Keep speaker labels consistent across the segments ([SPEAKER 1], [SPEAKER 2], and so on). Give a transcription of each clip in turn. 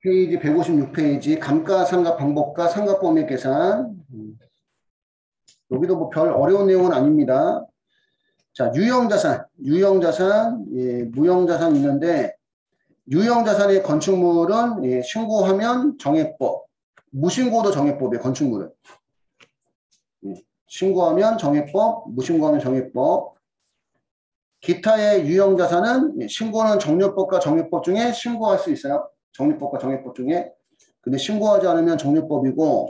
[SPEAKER 1] 페이지 156페이지 감가상각 방법과 상각범위 계산. 여기도 뭐 별 어려운 내용은 아닙니다. 자, 유형자산, 예, 무형자산 있는데 유형자산의 건축물은 예, 신고하면 정액법, 무신고도 정액법이에요. 건축물은. 예, 신고하면 정액법, 무신고하면 정액법. 기타의 유형자산은 예, 신고는 정률법과 정액법 중에 신고할 수 있어요. 정률법과 정액법 중에. 근데 신고하지 않으면 정률법이고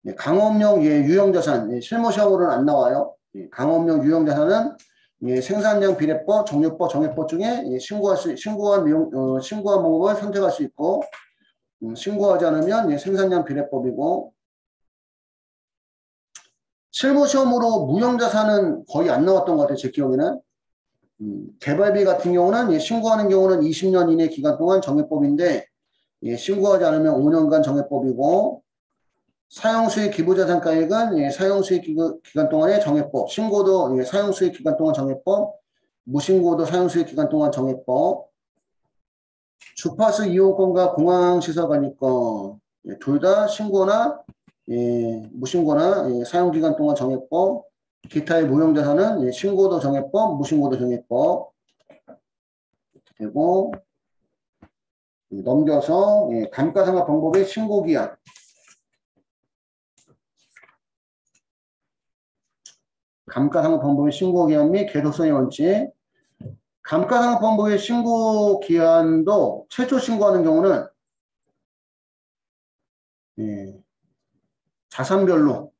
[SPEAKER 1] 예, 강업용 예, 유형자산 예, 실무시험으로는 안 나와요. 예, 강업용 유형자산은 예, 생산량 비례법, 정률법, 정액법 중에 예, 신고한 방법을 선택할 수 있고 신고하지 않으면 예, 생산량 비례법이고 실무시험으로 무형자산은 거의 안 나왔던 것 같아요. 제 기억에는. 개발비 같은 경우는 예, 신고하는 경우는 20년 이내 기간 동안 정액법인데 예, 신고하지 않으면 5년간 정액법이고 사용수익 기부자산가액은 예, 사용수익 기간 동안의 정액법, 신고도 예, 사용수익 기간 동안 정액법, 무신고도 사용수익 기간 동안 정액법, 주파수 이용권과 공항시설관리권 예, 둘 다 신고나 예, 무신고나 예, 사용기간 동안 정액법, 기타의 무형자산은 예, 신고도 정액법, 무신고도 정액법 되고 넘겨서 예, 감가상각 방법의 신고기한 감가상각 방법의 신고기한 및 계속성의 원칙. 감가상각 방법의 신고기한도 최초 신고하는 경우는 예, 자산별로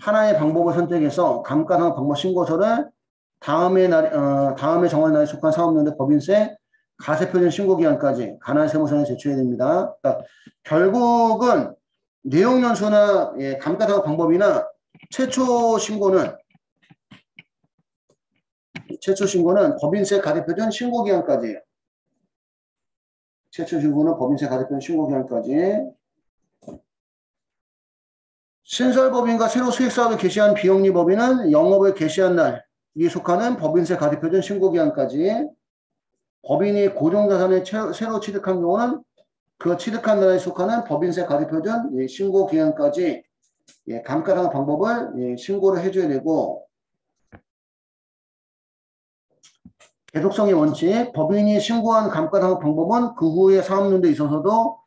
[SPEAKER 1] 하나의 방법을 선택해서 감가상각 방법 신고서를 다음에 정한 날에 속한 사업연도 법인세 가세표준 신고기한까지 간환 세무서에 제출해야 됩니다. 그러니까 결국은 내용연수나 예, 감가상각 방법이나 최초 신고는 법인세 가세표준 신고기한까지예요. 최초 신고는 법인세 가세표준 신고기한까지. 신설법인과 새로 수익사업을 개시한 비영리법인은 영업을 개시한 날이 속하는 법인세 가세표준 신고기한까지. 법인이 고정자산을 새로 취득한 경우는 그 취득한 날에 속하는 법인세 가세표준 신고기한까지 예, 감가상각 방법을 예, 신고를 해줘야 되고 계속성의 원칙, 법인이 신고한 감가상각 방법은 그 후에 사업연도에 있어서도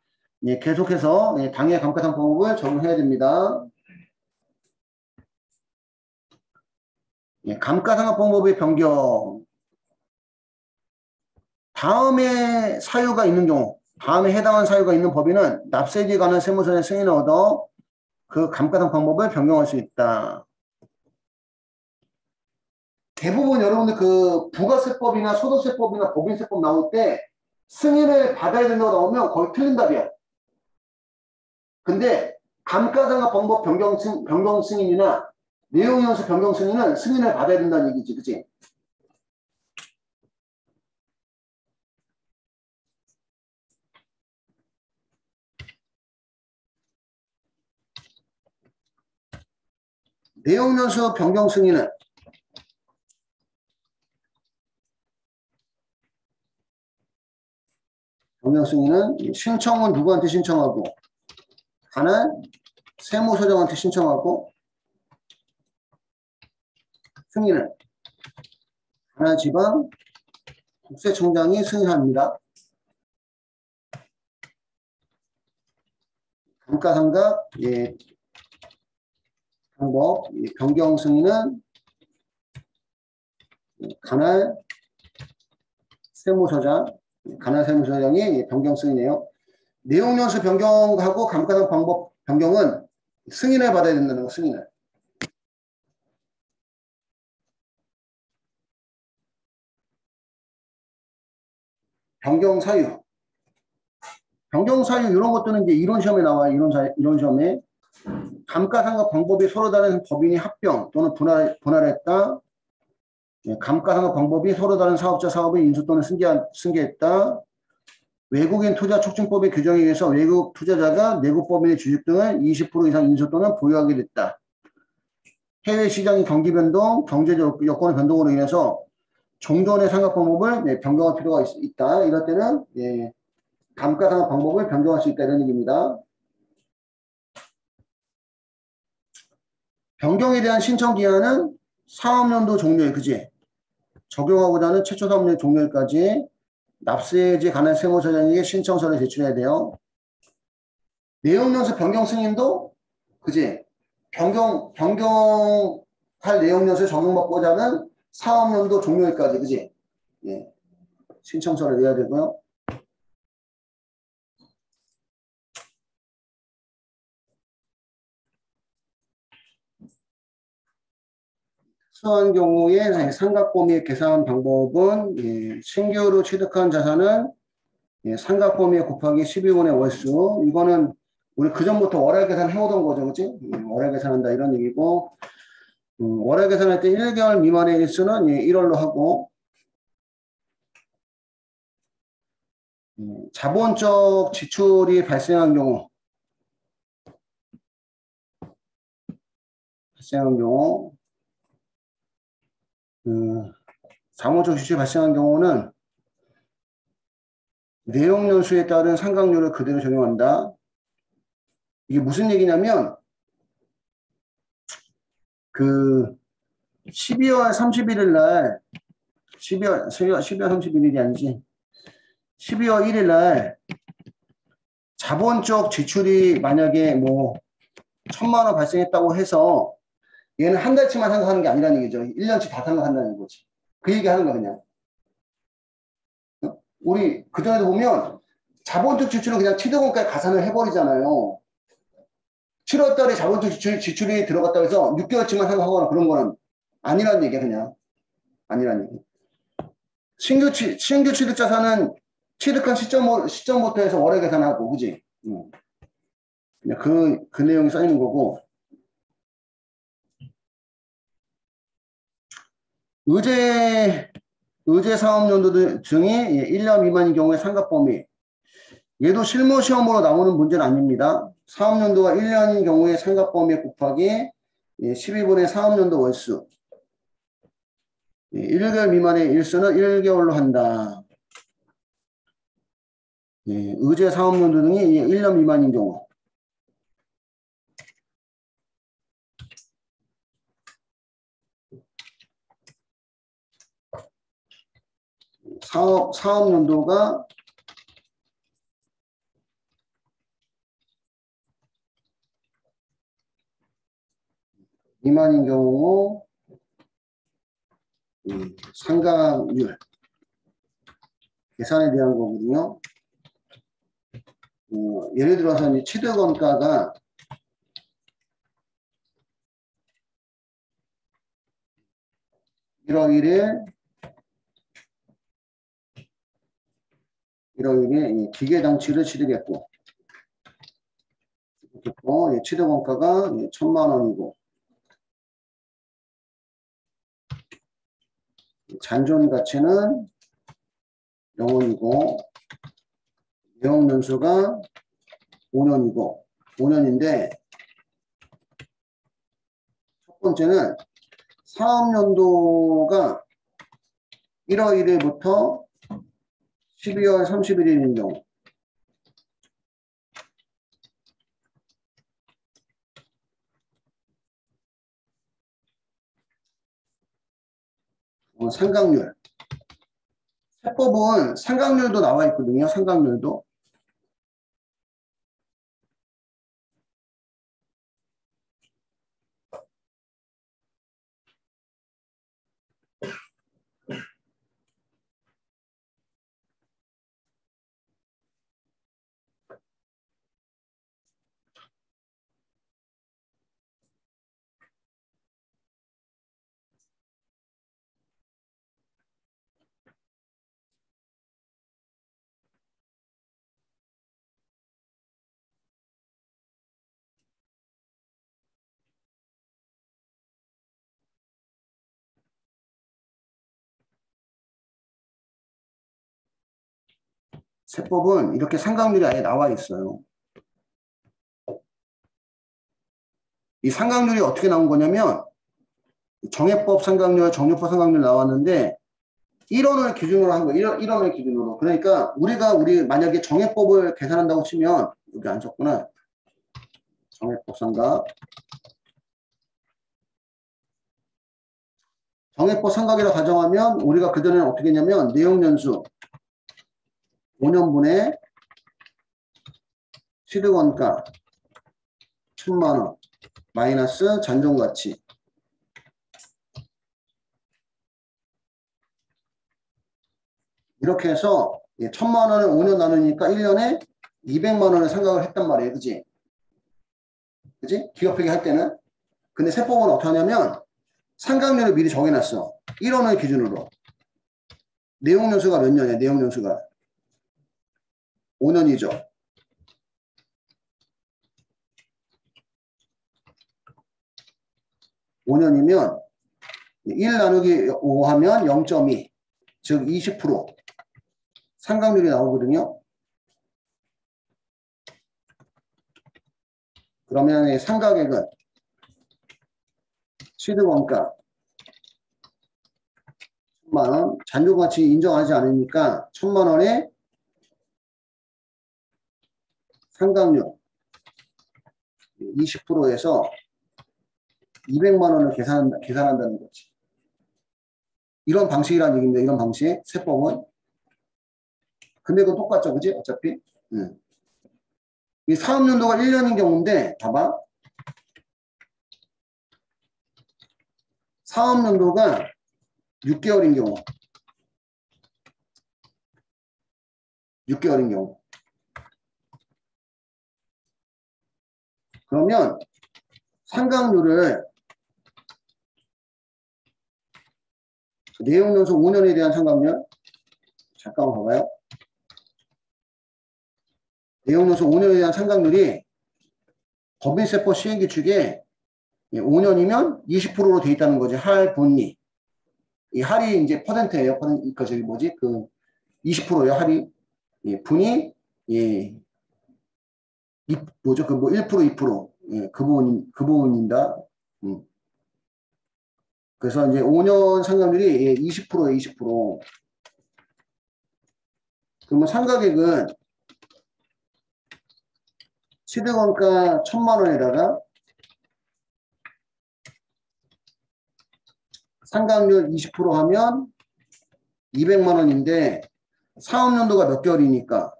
[SPEAKER 1] 예, 계속해서 예, 당해 감가상각 방법을 적용해야 됩니다. 예, 감가상각 방법의 변경. 다음에 사유가 있는 경우, 다음에 해당한 사유가 있는 법인은 납세지에 관한 세무서의 승인을 얻어 그 감가상각 방법을 변경할 수 있다. 대부분 여러분들 그 부가세법이나 소득세법이나 법인세법 나올 때 승인을 받아야 된다고 나오면 거의 틀린 답이야. 근데 감가상각 방법 변경 승인이나 내용연수 변경 승인은 승인을 받아야 된다는 얘기지, 그치? 내용연수 변경 승인은 신청은 누구한테 신청하고 간환 세무서장한테 신청하고 승인을 하나지방 국세청장이 승인합니다. 감가상각 예, 방법 변경 승인은 간환 세무서장이 변경 승인이에요. 내용연수 변경하고 감가상각 방법 변경은 승인을 받아야 된다는 거, 승인을. 변경 사유 이런 것들은 이제 이론 시험에 나와요. 이론 시험에 감가상각 방법이 서로 다른 법인이 합병 또는 분할했다. 감가상각 방법이 서로 다른 사업자 사업의 인수 또는 승계했다. 외국인 투자 촉진법의 규정에 의해서 외국 투자자가 내국 법인의 주식 등을 20% 이상 인수 또는 보유하게 됐다. 해외 시장의 경기 변동, 경제적 여건의 변동으로 인해서 종전의 상각 방법을 변경할 필요가 있다. 이럴 때는 감가상각 방법을 변경할 수 있다 이런 얘기입니다. 변경에 대한 신청 기한은 사업연도 종료일, 그지? 적용하고자 하는 최초 사업년 종료일까지 납세지 관한 세무서장에게 신청서를 제출해야 돼요. 내용연수 변경 승인도, 그지? 변경할 내용연수를 적용받고자 하는 사업연도 종료일까지, 그지? 예. 신청서를 내야 되고요. 특수한 경우에 상각범위 계산 방법은 신규로 취득한 자산은 상각범위 곱하기 12분의 월수. 이거는 우리 그전부터 월할 계산 해오던 거죠, 그치? 월할 계산한다 이런 얘기고, 월할 계산할 때 1개월 미만의 일수는 1월로 하고, 자본적 지출이 발생한 경우, 자본적 지출이 발생한 경우는 내용연수에 따른 상각률을 그대로 적용한다. 이게 무슨 얘기냐면, 12월 31일 날, 12월 31일이 아니지, 12월 1일 날, 자본적 지출이 만약에 뭐, 1,000만 원 발생했다고 해서, 얘는 한 달치만 생각하는 게 아니라는 얘기죠. 1년치 다 생각한다는 거지. 그 얘기 하는 거 그냥. 우리 그전에도 보면, 자본적 지출은 그냥 취득원가에 가산을 해버리잖아요. 7월 달에 자본적 지출이 들어갔다고 해서 6개월치만 생각하거나 그런 거는 아니라는 얘기야, 그냥. 아니라는 얘기. 신규 취득 자산은 취득한 시점부터 해서 월에 계산하고, 그지? 그냥 그 내용이 써있는 거고. 의제 사업연도 등이 1년 미만인 경우에 상각범위. 얘도 실무 시험으로 나오는 문제는 아닙니다. 사업연도가 1년인 경우에 상각범위 곱하기 12분의 사업연도 월수. 1개월 미만의 일수는 1개월로 한다. 의제 사업연도 등이 1년 미만인 경우. 사업연도가 미만인 경우 상각률 계산에 대한 거거든요. 예를 들어서 이제 취득원가가 1월 1일에 기계장치를 취득했고 취득원가가 1,000만 원이고 잔존 가치는 0원이고 내용연수가 5년인데 첫 번째는 사업연도가 1월 1일부터 12월 31일인 경우 상각률 세법은 상각률도 나와 있거든요. 상각률도 세법은 이렇게 상각률이 아예 나와 있어요. 이 상각률이 어떻게 나온 거냐면 정해법 상각률, 정류법 상각률 나왔는데 1원을 기준으로 한 거예요. 1원을 기준으로. 그러니까 우리 만약에 정액법을 계산한다고 치면 여기 안 썼구나. 정액법 삼각. 정액법 삼각이라고 가정하면 우리가 그전에는 어떻게 했냐면 내용연수 5년분의 취득원가 1000만원 마이너스 잔존가치 이렇게 해서 1000만원을 5년 나누니까 1년에 200만원을 생각을 했단 말이에요. 그지? 그지? 기업회계 할 때는. 근데 세법은 어떻게 하냐면 상각률을 미리 정해놨어. 1원을 기준으로. 내용연수가 몇 년이야? 내용연수가 5년이죠. 5년이면 1 나누기 5 하면 0.2 즉 20% 상각률이 나오거든요. 그러면 상가액은 취득원가 1000만원 잔존가치 인정하지 않으니까 1000만원에 상각률 20%에서 200만원을 계산한다는 거지. 이런 방식이라는 얘기입니다. 이런 방식. 세법은. 근데 그건 똑같죠. 그지? 어차피. 이 사업연도가 1년인 경우인데 봐봐. 사업연도가 6개월인 경우. 6개월인 경우. 그러면 상각률을 내용연수 5년에 대한 상각률 잠깐만 봐봐요. 내용연수 5년에 대한 상각률이 법인세법 시행규칙에 5년이면 20%로 돼 있다는 거지. 할 분리. 이 할이 이제 퍼센트예요. 그러니까 저기 뭐지? 그 20%예요. 할이. 예, 분이 예. 뭐죠? 그 뭐 1%, 2%. 예, 그 부분입니다. 그래서 이제 5년 상각률이 예, 20%예요. 20%. 그러면 상가액은 취득원가 1000만원에다가 상각률 20% 하면 200만원인데 사업연도가 몇 개월이니까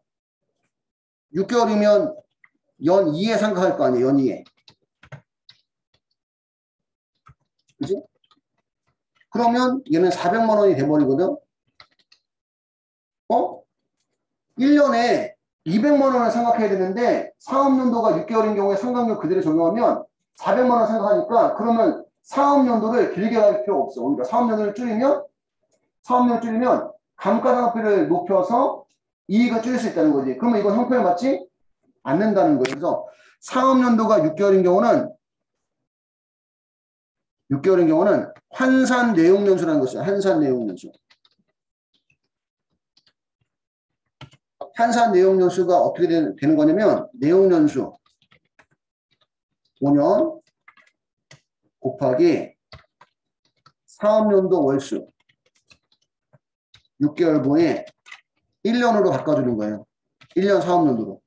[SPEAKER 1] 6개월이면 연 2에 상각할 거 아니에요. 연 2에. 그지? 그러면 얘는 400만원이 돼버리거든. 1년에 200만원을 생각해야 되는데 사업연도가 6개월인 경우에 상각률 그대로 적용하면 400만원 생각하니까 그러면 사업연도를 길게 갈 필요 없어. 그러니까 사업연도를 줄이면 감가상각비를 높여서 이익을 줄일 수 있다는 거지. 그러면 이건 형평에 맞지 않는다는 거예요. 그래서 사업연도가 6개월인 경우는 환산 내용연수라는 것이에요. 환산 내용연수. 환산 내용연수가 어떻게 되는 거냐면 내용연수 5년 곱하기 사업연도 월수 6개월분에 1년으로 바꿔주는 거예요. 1년 사업연도로.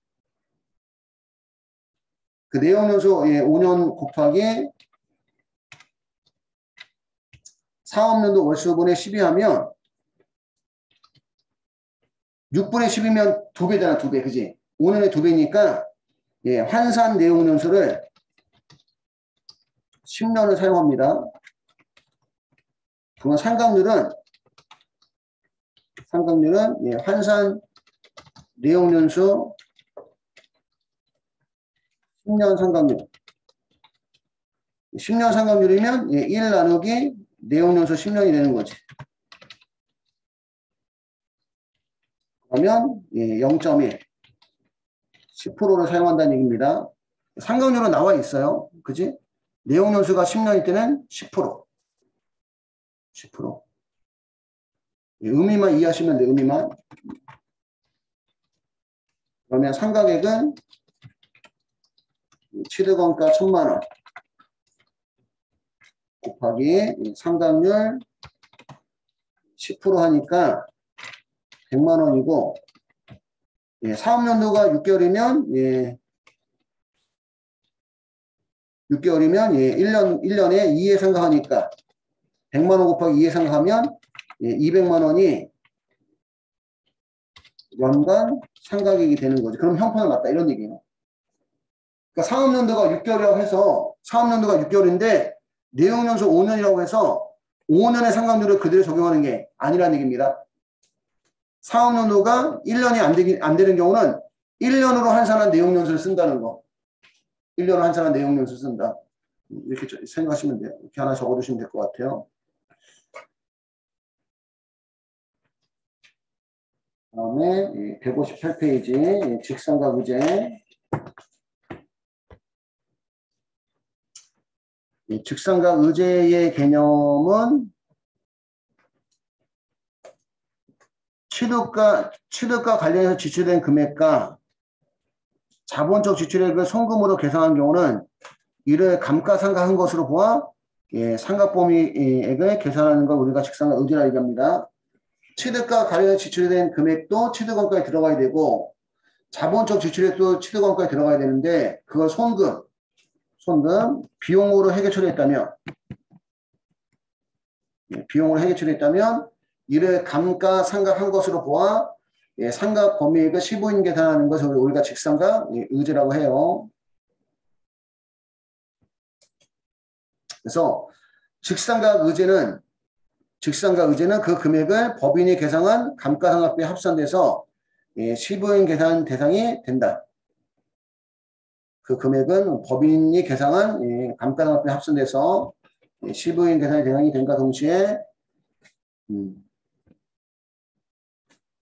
[SPEAKER 1] 그 내용연수 5년 곱하기 사업연도 월수분의 12 하면 6분의 10이면 2배잖아. 2배. 그지? 5년에 2배니까 예, 환산 내용연수를 10년을 사용합니다. 그러면 상각률은 예, 환산 내용연수 10년 상각률. 10년 상각률이면 예, 1 나누기 내용연수 10년이 되는 거지. 그러면 예, 0.1 10%를 사용한다는 얘기입니다. 상각률은 나와 있어요. 그지? 내용연수가 10년일 때는 10%. 10%. 예, 의미만 이해하시면 돼요. 의미만. 그러면 상각액은 취득원가 1000만원 곱하기 상각률 10% 하니까 100만 원이고, 예, 사업연도가 6개월이면, 예, 6개월이면, 예, 1년에 2회 상각하니까, 100만 원 곱하기 2회 상각하면, 예, 200만 원이 연간 상각액이 되는 거죠. 그럼 형편을 맞다. 이런 얘기예요. 그러니까 사업연도가 6개월이라고 해서, 사업연도가 6개월인데, 내용연수 5년이라고 해서, 5년의 상각률을 그대로 적용하는 게 아니라는 얘기입니다. 사업연도가 1년이 안 되는 경우는 1년으로 환산한 내용연수를 쓴다는 거. 1년으로 환산한 내용연수를 쓴다. 이렇게 생각하시면 돼요. 이렇게 하나 적어두시면 될 것 같아요. 다음에 158페이지 직선각 의제. 직선각 의제의 개념은 취득과 관련해서 지출된 금액과 자본적 지출액을 송금으로 계산한 경우는 이를 감가상각한 것으로 보아 상각범위액을 계산하는 걸 우리가 직선각 의제라 얘기합니다. 취득과 관련해서 지출된 금액도 취득원가에 들어가야 되고 자본적 지출액도 취득원가에 들어가야 되는데 그걸 송금, 비용으로 해결 처리했다면 이를 감가상각한 것으로 보아 상각 범위액을 15인 계산하는 것을 우리가 직선각 의제라고 해요. 그래서 직선각 의제는 그 금액을 법인이 계상한 감가상각비에 합산돼서 15인 계산 대상이 된다. 그 금액은 법인이 계상한 감가상각비에 합산돼서 15인 계산의 대상이 된과 동시에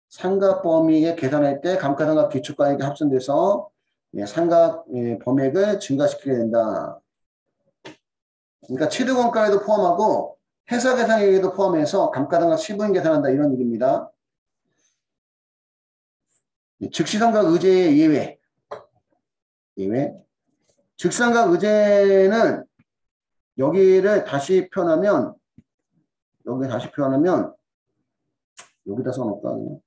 [SPEAKER 1] 상각 범위에 계산할 때 감가상각 기초가액이 합산돼서 상각 범액을 증가시키게 된다. 그러니까 취득원가에도 포함하고 회사계상액에도 포함해서 감가상각 15인 계산한다 이런 얘기입니다. 즉시상각 의제의 예외. 즉시상각 의제는 여기를 다시 표현하면 여기다 써놓을까 그냥.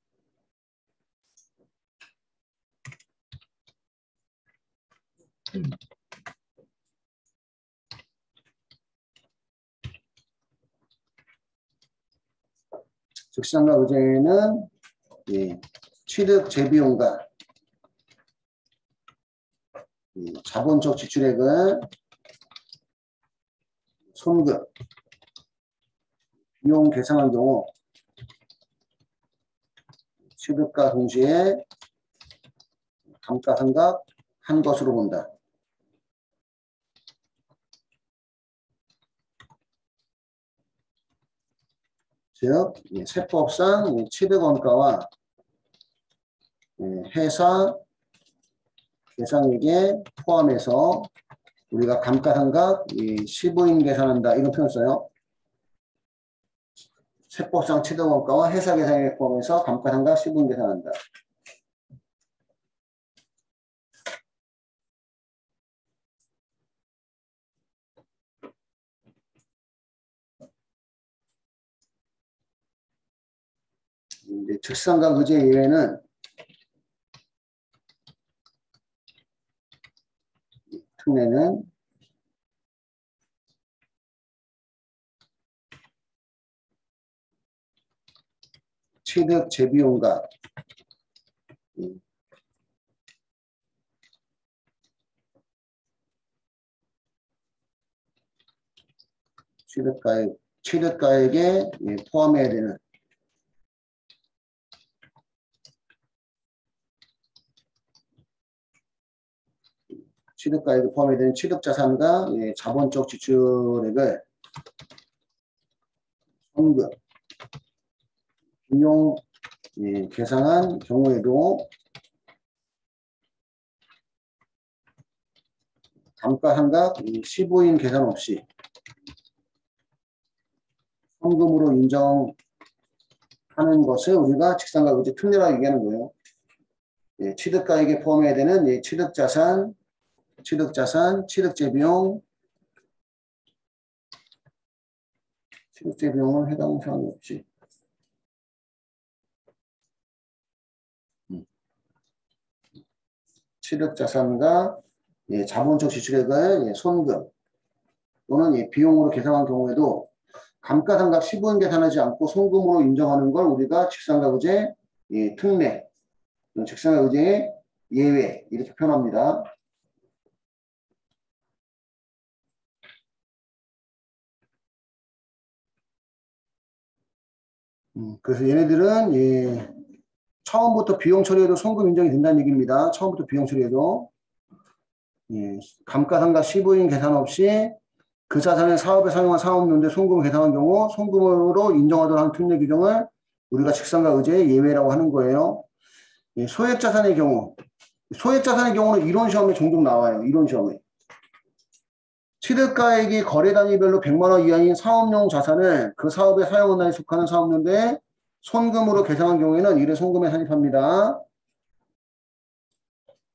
[SPEAKER 1] 즉시상각 의제는 취득 재비용과 자본적 지출액을 송금, 비용 계상한 경우 취득과 동시에 감가상각한 것으로 본다. 즉 세법상 취득원가와 회사 계상액에 포함해서 우리가 감가상각 15인 계산한다 이런 표현 써요. 세법상 취득원가와 회사 계상액에 포함해서 감가상각 15인 계산한다. 즉시상각 의제 이외에는 특례는 취득 재비용과 취득가액에 포함해야 되는 취득가액에 포함해야 되는 취득자산과 자본적 지출액을 송금, 비용 계상한 경우에도 감가상각 15인 계산 없이 송금으로 인정하는 것을 우리가 직상각 의제 특례라고 얘기하는 거예요. 취득가액에 포함해야 되는 취득자산, 취득재비용, 취득재비용은 해당 사항이 없지. 취득자산과 자본적 지출액을 손금 또는 비용으로 계산한 경우에도 감가상각 시부인 계산하지 않고 손금으로 인정하는 걸 우리가 직상가구제 특례, 직상가구제 예외 이렇게 표현합니다. 그래서 얘네들은 처음부터 비용 처리해도 손금 인정이 된다는 얘기입니다. 처음부터 비용 처리해도 감가상각 시부인 계산 없이 그 자산을 사업에 사용한 사업용대 손금을 계산한 경우 손금으로 인정하도록 하는 특례 규정을 우리가 직상가구제 예외라고 하는 거예요. 소액자산의 경우는 이론 시험에 종종 나와요. 이론 시험에. 취득가액이 거래 단위별로 100만 원 이하인 사업용 자산을 그 사업에 사용한 날에 속하는 사업용대에 손금으로 계산한 경우에는 이를 손금에 산입합니다.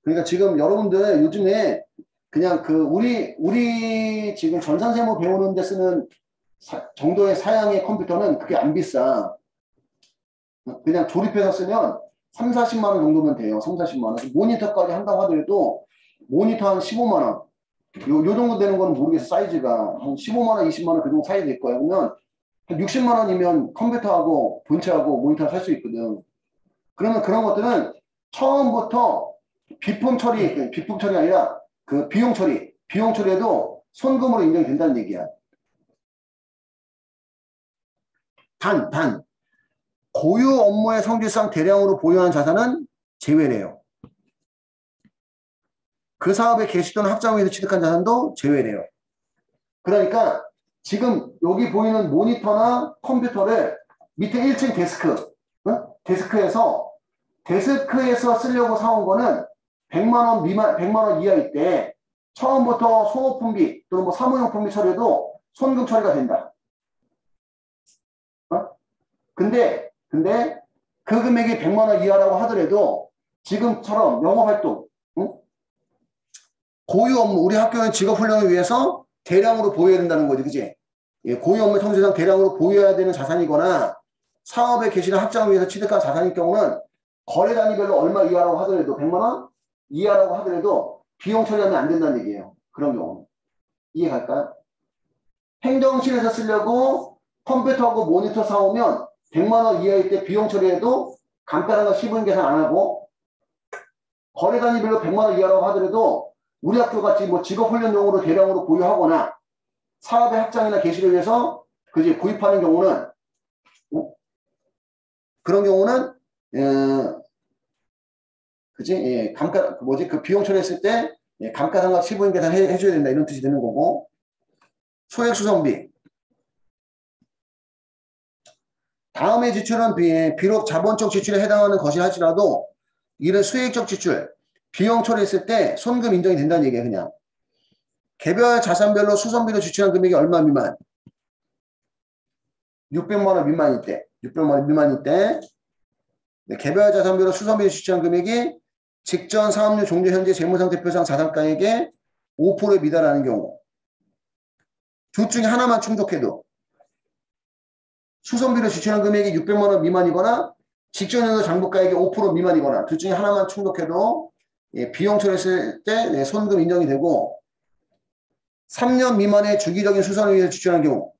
[SPEAKER 1] 그러니까 지금 여러분들 요즘에 그냥 우리 지금 전산세무 배우는 데 쓰는 정도의 사양의 컴퓨터는 그게 안 비싸. 그냥 조립해서 쓰면 3, 40만 원 정도면 돼요. 3, 40만 원. 모니터까지 한다고 하더라도 모니터 한 15만 원. 요 정도 되는 거는 모르겠어. 사이즈가. 한 15만 원, 20만 원 그 정도 사이즈 될 거야. 그러면 한 60만 원이면 컴퓨터하고 본체하고 모니터 살 수 있거든. 그러면 그런 것들은 처음부터 비품 처리 아니라 그 비용 처리해도 손금으로 인정이 된다는 얘기야. 단 고유 업무의 성질상 대량으로 보유하는 자산은 제외래요. 그 사업의 개시 또는 확장에서 취득한 자산도 제외래요. 그러니까 지금 여기 보이는 모니터나 컴퓨터를 밑에 1층 데스크에서 쓰려고 사온 거는 100만 원 이하일 때 처음부터 소모품비 또는 뭐 사무용품비 처리도 손금 처리가 된다. 근데 그 금액이 100만 원 이하라고 하더라도 지금처럼 영업활동, 고유 업무, 우리 학교는 직업훈련을 위해서 대량으로 보유해야 된다는 거지, 그지? 고유 업무 통제상 대량으로 보유해야 되는 자산이거나 사업의 개시나 확장을 위해서 취득한 자산일 경우는 거래 단위별로 얼마 이하라고 하더라도 100만 원 이하라고 하더라도 비용 처리하면 안 된다는 얘기예요. 그런 경우는. 이해갈까요? 행정실에서 쓰려고 컴퓨터하고 모니터 사오면 100만 원 이하일 때 비용 처리해도 감가상각 시분 계산 안 하고 거래 단위별로 100만 원 이하라고 하더라도 우리 학교 같이 뭐 직업훈련용으로 대량으로 보유하거나 사업의 확장이나 개시를 위해서 그지 구입하는 경우는 그런 경우는 그지 그 비용 처리했을 때 감가상각 시분 계산 해줘야 된다 이런 뜻이 되는 거고 소액수선비 다음의 지출은 비록 자본적 지출에 해당하는 것이라 할지라도 이를 수익적 지출, 비용 처리했을 때 손금 인정이 된다는 얘기예요. 그냥. 개별 자산별로 수선비로 지출한 금액이 얼마 미만? 600만 원 미만일 때. 600만 원 미만일 때 개별 자산별로 수선비로 지출한 금액이 직전 사업료 종료 현재 재무상태표상 자산가액의 5%에 미달하는 경우 둘 중에 하나만 충족해도 수선비로 지출한 금액이 600만 원 미만이거나 직전 연도 장부가액이 5% 미만이거나 둘 중에 하나만 충족해도 비용 처리했을 때 손금 인정이 되고 3년 미만의 주기적인 수선을 위해서 지출한 경우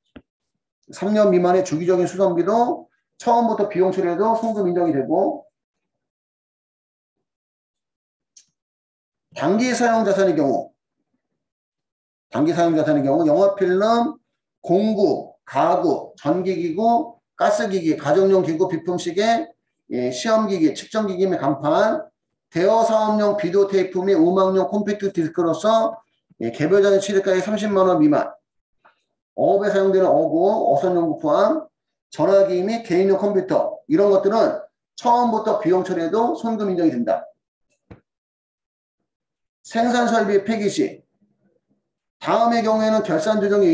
[SPEAKER 1] 3년 미만의 주기적인 수선비도 처음부터 비용 처리해도 손금 인정이 되고 단기 사용 자산의 경우 영화필름, 공구, 가구, 전기기구, 가스기기, 가정용 기구, 비품시계, 시험기기, 측정기기 및 간판, 대여 사업용 비디오 테이프 및 음악용 컴팩트 디스크로서 개별자의 취득가액 30만 원 미만, 어업에 사용되는 어구, 어선용구 포함, 전화기 및 개인용 컴퓨터 이런 것들은 처음부터 비용 처리해도 손금 인정이 된다. 생산설비 폐기시 다음의 경우에는 결산조정에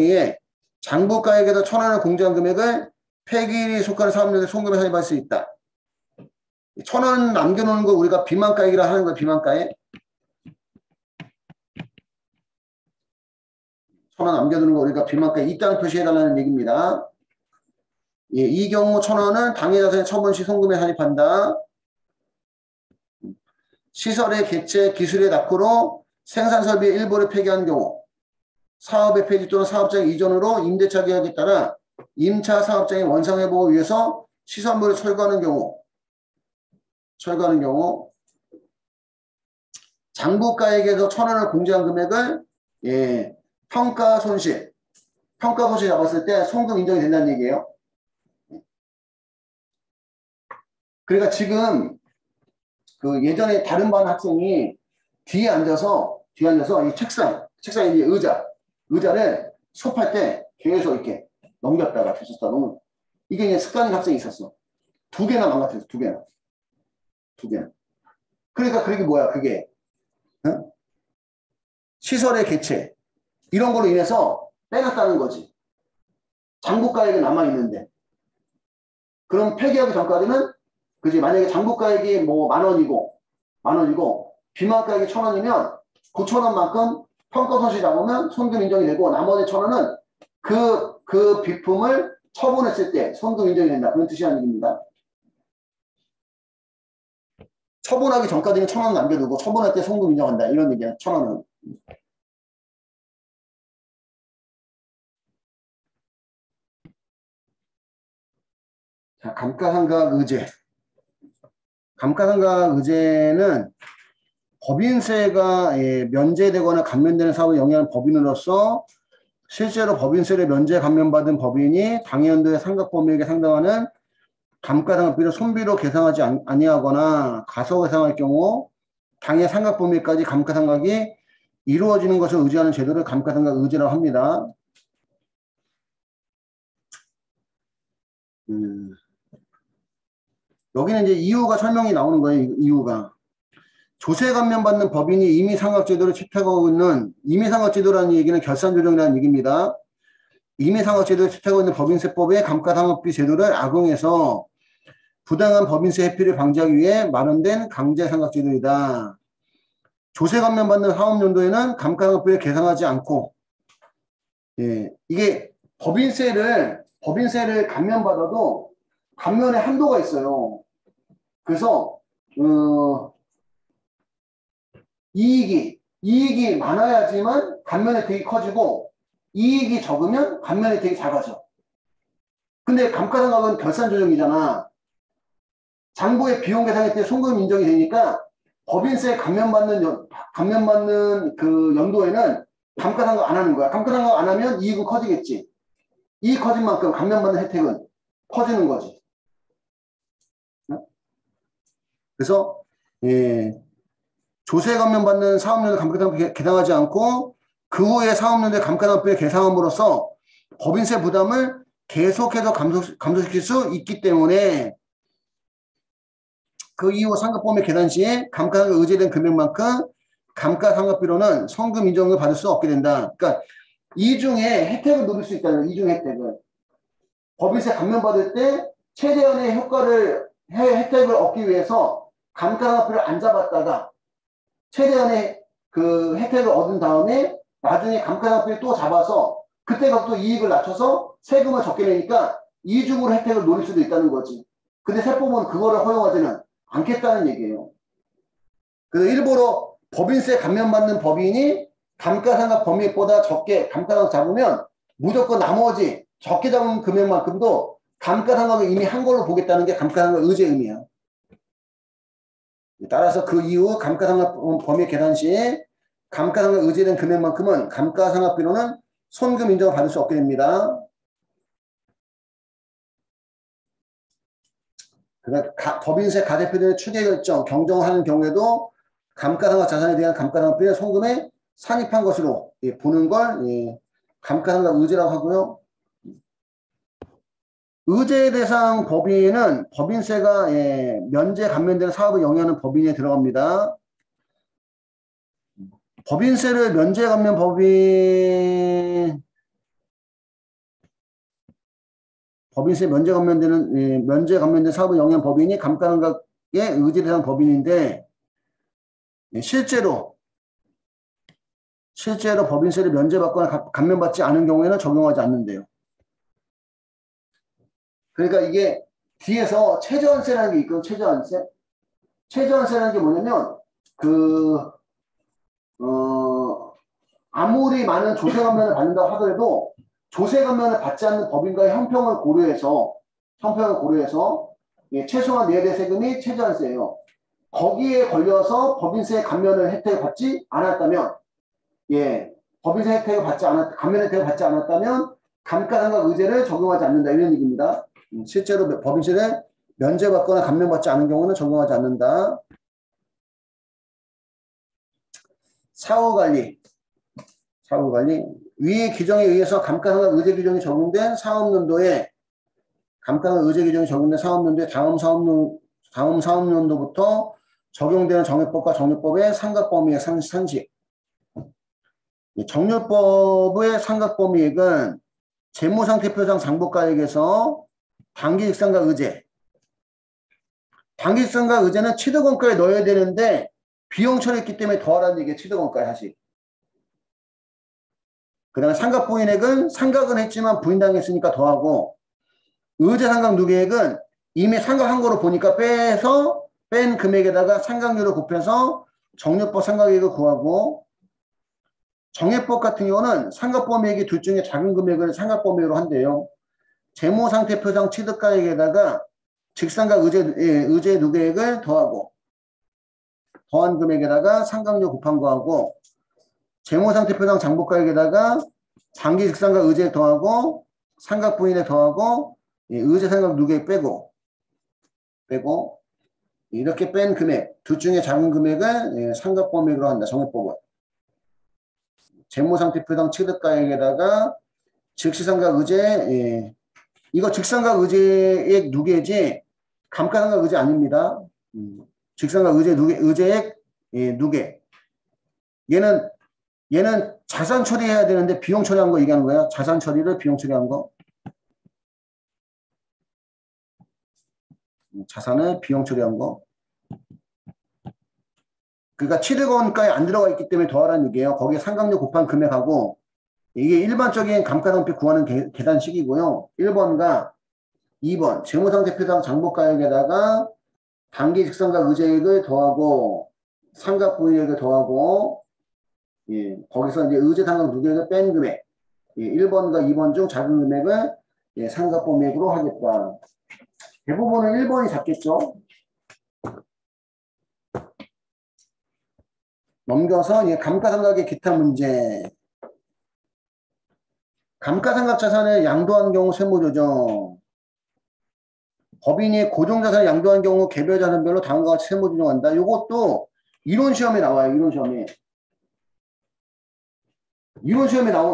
[SPEAKER 1] 의해 장부가액에서 1,000원을 공제한 금액을 폐기일이 속하는 사업용에 손금에 산입할 수 있다. 1,000원 남겨놓는 거 우리가 비만가액이라 하는 거예요. 비만가액. 1,000원 남겨두는 거 우리가 비만가액 있다는 표시해달라는 얘기입니다. 이 경우 1,000원은 당해자산의 처분 시 손금에 산입한다. 시설의 개체, 기술의 낙후로 생산설비의 일부를 폐기한 경우, 사업의 폐지 또는 사업장 이전으로 임대차 계약에 따라 임차 사업장의 원상회복을 위해서 시설물을 철거하는 경우, 장부가액에서 1,000원을 공제한 금액을 평가 손실 잡았을 때 송금 인정이 된다는 얘기예요. 그러니까 지금 그 예전에 다른 반 학생이 뒤에 앉아서 이 책상에 이제 의자를 수업할 때 계속 이렇게 넘겼다가 펼쳤다 너무 이게 이제 습관인 학생이 있었어. 2개나 망가뜨렸어. 2개나. 그러니까 그게 뭐야? 그게 응? 시설의 개체 이런 걸로 인해서 빼놨다는 거지. 장부가액이 남아있는데 그럼 폐기하기 전까지는 그지 만약에 장부가액이 뭐 10,000원이고 비만가액이 1,000원이면 9,000원만큼 평가손실 잡으면 손금 인정이 되고 나머지 1,000원은 그 비품을 처분했을 때 손금 인정이 된다. 그런 뜻이라는 얘기입니다. 처분하기 전까지는 1,000원 남겨두고 처분할 때 손금 인정한다. 이런 얘기야. 1,000원은. 자, 감가상각 의제. 감가상각 의제는 법인세가 면제되거나 감면되는 사업에 영향하는 법인으로서 실제로 법인세를 면제 감면받은 법인이 당해연도의 상각범위액에 상당하는 감가상각비를 손비로 계상하지 아니하거나 가소계상할 경우 당해 상각범위까지 감가상각이 이루어지는 것을 의지하는 제도를 감가상각 의제라고 합니다. 여기는 이제 이유가 설명이 나오는 거예요. 이유가. 조세 감면받는 법인이 임의상각제도를 채택하고 있는 임의상각제도라는 얘기는 결산조정이라는 얘기입니다. 임의상각제도를 채택하고 있는 법인세법의 감가상각비 제도를 악용해서 부당한 법인세 회피를 방지하기 위해 마련된 강제상각제도이다. 조세 감면받는 사업연도에는 감가상각비를 계상하지 않고 이게 법인세를 감면받아도 감면의 한도가 있어요. 그래서 이익이 많아야지만 감면 혜택이 커지고 이익이 적으면 감면 혜택이 작아져. 근데 감가상각은 결산조정이잖아. 장부의 비용 계상할 때 송금 인정이 되니까 법인세 감면받는 그 연도에는 감가상각 안 하는 거야. 감가상각 안 하면 이익은 커지겠지. 이익 커진 만큼 감면받는 혜택은 커지는 거지. 그래서 조세 감면받는 사업연도 감가상각비 계상하지 않고 그 후에 사업연도에 감가상각비를 계상함으로써 법인세 부담을 계속해서 감소시킬 수 있기 때문에 그 이후 상각범위 계산 시에 감가상각 의제된 금액만큼 감가상각비로는 송금 인정을 받을 수 없게 된다. 그러니까 이중에 혜택을 누릴 수 있다는 이중 혜택을. 법인세 감면받을 때 최대한의 혜택을 얻기 위해서 감가상각비를 안 잡았다가 최대한의 그 혜택을 얻은 다음에 나중에 감가상각비를 또 잡아서 그때가 또 이익을 낮춰서 세금을 적게 내니까 이중으로 혜택을 노릴 수도 있다는 거지. 근데 세법은 그거를 허용하지는 않겠다는 얘기예요. 그래서 일부러 법인세 감면받는 법인이 감가상각 범위액보다 적게 감가상각 잡으면 무조건 나머지 적게 잡은 금액만큼도 감가상각을 이미 한 걸로 보겠다는 게 감가상각 의제 의미야. 따라서 그 이후 감가상각 범위 계산 시에 감가상각 의제된 금액만큼은 감가상각비로는 손금 인정을 받을 수 없게 됩니다. 그러니까 법인세 가대표들의 추계 결정, 경정하는 경우에도 감가상각 자산에 대한 감가상각비를 송금에 산입한 것으로 보는 걸 감가상각 의제라고 하고요. 의제 대상 법인은 법인세가 면제 감면되는 사업을 영위하는 법인에 들어갑니다. 법인세를 면제 감면 법인세 면제 감면된 사업을 영위한 법인이 감가상각의 의제 대상 법인인데 실제로 법인세를 면제받거나 감면받지 않은 경우에는 적용하지 않는데요. 그러니까 이게 뒤에서 최저한세라는 게 있거든요. 최저한세라는 게 뭐냐면 그, 아무리 많은 조세 감면을 받는다고 하더라도 조세 감면을 받지 않는 법인과의 형평을 고려해서 예, 최소한 내외 세금이 최저한세예요. 거기에 걸려서 법인세 감면을 혜택을 받지 않았다면, 예, 법인세 혜택을 감면 혜택을 받지 않았다면 감가상각 의제를 적용하지 않는다 이런 얘기입니다. 실제로 법인세를 면제받거나 감면받지 않은 경우는 적용하지 않는다. 사후관리. 위의 규정에 의해서 감가상각 의제 규정이 적용된 사업연도에 감가상각 의제 규정이 적용된 사업연도에 다음 사업연도부터 적용되는 정액법과 정률법의 상각범위의 산식. 정률법의 상각범위액은 재무상태표상 장부가액에서 단기직상각 의제. 단기직상각 의제는 취득원가에 넣어야 되는데 비용 처리했기 때문에 더하라는 얘기에 취득원가에 사실. 그 다음에 상각부인액은 상각은 했지만 부인당했으니까 더하고 의제상각 누계액은 이미 상각한 거로 보니까 뺀 금액에다가 상각률을 곱해서 정률법 상각액을 구하고 정액법 같은 경우는 상각범위액이 둘 중에 작은 금액을 상각범위로 한대요. 재무상태표상 취득가액에다가 직상각 의제 누계액을 더하고 더한 금액에다가 상각률 곱한 거하고 재무상태표상 장부가액에다가 장기 직상각 의제 더하고 상각부인에 더하고 의제 상각 누계액 빼고 이렇게 뺀 금액 둘 중에 작은 금액을 상각범위로 한다. 정액법은 재무상태표상 취득가액에다가 즉시상각 의제 이거 직상각 의제액 누계지 감가상각 의제 아닙니다. 직상각 의제액 누계. 얘는 자산 처리해야 되는데 비용 처리한 거 얘기하는 거야. 자산 처리를 비용 처리한 거. 자산을 비용 처리한 거. 그러니까 취득원가에 안 들어가 있기 때문에 더하라는 얘기예요. 거기에 상각률 곱한 금액하고 이게 일반적인 감가상표 구하는 계산식이고요. 1번과 2번 재무상태표상 장부가액에다가 단기 직상각 의제액을 더하고 상각부인액을 더하고 거기서 이제 의제상각 누계액을 뺀 금액 1번과 2번 중 작은 금액을 상각범위액으로 하겠다. 대부분은 1번이 작겠죠. 넘겨서 감가상각의 기타 문제. 감가상각 자산을 양도한 경우 세무조정. 법인이 고정자산을 양도한 경우 개별 자산별로 다음과 같이 세무조정한다. 이것도 이론 시험에 나와요. 이론 시험에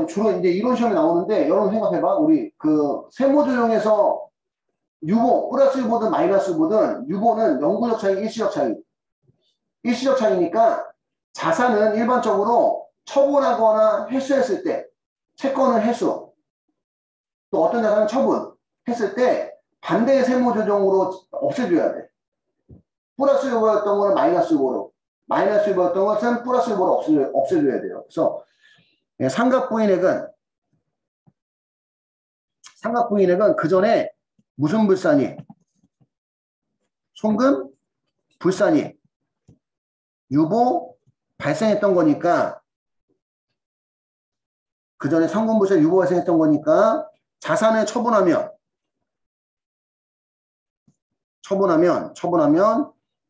[SPEAKER 1] 주로 이제 이론 시험에 나오는데 여러분 생각해봐. 우리 그 세무조정에서 유보 플러스 유보든 마이너스 유보든 유보는 영구적 차이, 일시적 차이. 일시적 차이니까 자산은 일반적으로 처분하거나 회수했을 때 채권은 회수 또 어떤 자산은 처분했을 때 반대의 세무조정으로 없애줘야 돼. 플러스 유보였던 거는 마이너스 유보로 마이너스 유보였던 것은 플러스 유보로 없애줘야 돼요. 그래서 상각부인액은 그 전에 무슨 불산이 송금 불산이 유보 발생했던 거니까 그 전에 상금불산 유보 발생했던 거니까 자산을 처분하면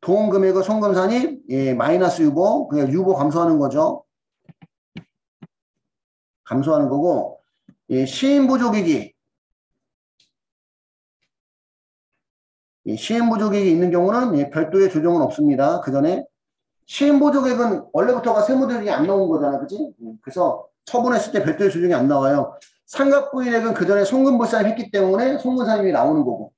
[SPEAKER 1] 돈 금액의 송금산이 마이너스 유보 그냥 유보 감소하는 거죠. 감소하는 거고 시인부족액이 있는 경우는 별도의 조정은 없습니다. 그 전에 시인부족액은 원래부터가 세무조정이 안 나온 거잖아, 그치? 그래서 처분했을 때 별도의 조정이 안 나와요. 상각부인액은 그 전에 송금불산을 했기 때문에 송금산임이 나오는 거고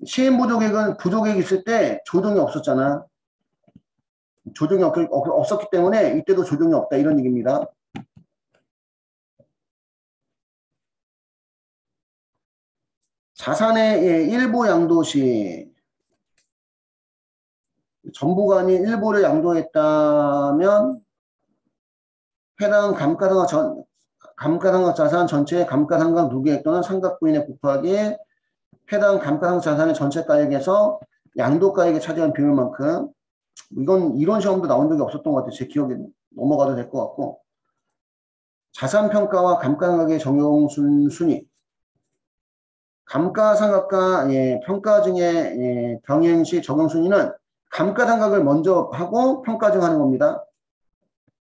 [SPEAKER 1] 시인부족액은 부족액이 있을 때 조정이 없었잖아. 조정이 없었기 때문에 이때도 조정이 없다 이런 얘기입니다. 자산의 일부 양도 시 전부가 아닌 일부를 양도했다면 해당 감가상각 자산 전체의 감가상각 누계액 또는 상각부인액 곱하기 해당 감가상각 자산의 전체 가액에서 양도가액에 차지한 비율만큼 이건 이런 시험도 나온 적이 없었던 것 같아요. 제 기억에 넘어가도 될 것 같고. 자산평가와 감가상각의 적용 순위. 감가상각과 평가증의 병행 시 적용 순위는 감가상각을 먼저 하고 평가증하는 겁니다.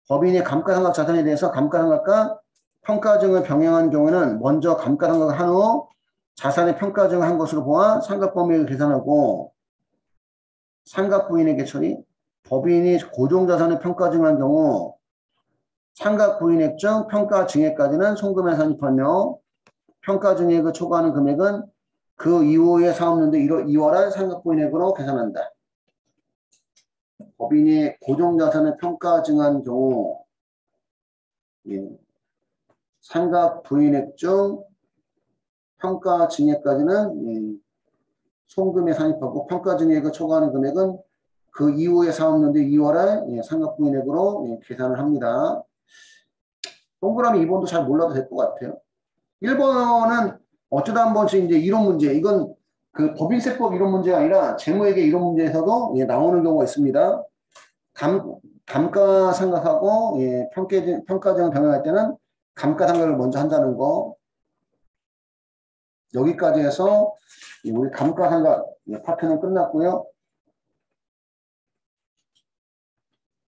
[SPEAKER 1] 법인이 감가상각 자산에 대해서 감가상각과 평가증을 병행한 경우에는 먼저 감가상각을 한 후 자산의 평가증을 한 것으로 보아 상각범위를 계산하고 상각부인액의 처리. 법인이 고정자산의 평가증한 경우 상각부인액 중 평가증액까지는 송금에 산입하며 평가증액을 초과하는 금액은 그 이후에 사업연도 2월할 상각부인액으로 계산한다. 법인이 고정자산을 평가증한 경우 상각부인액 중 평가증액까지는 송금에 산입하고 평가증액을 초과하는 금액은 그 이후에 사업연도 2월할 상각부인액으로 계산을 합니다. 동그라미 2번도 잘 몰라도 될 것 같아요. 1번은 어쩌다 한 번씩 이제 이론 문제, 이건 그 법인세법 이론 문제가 아니라 재무회계 이론 문제에서도 나오는 경우가 있습니다. 감가상각하고 평가증을 병행할 때는 감가상각을 먼저 한다는 거. 여기까지 해서 우리 감가상각 파트는 끝났고요.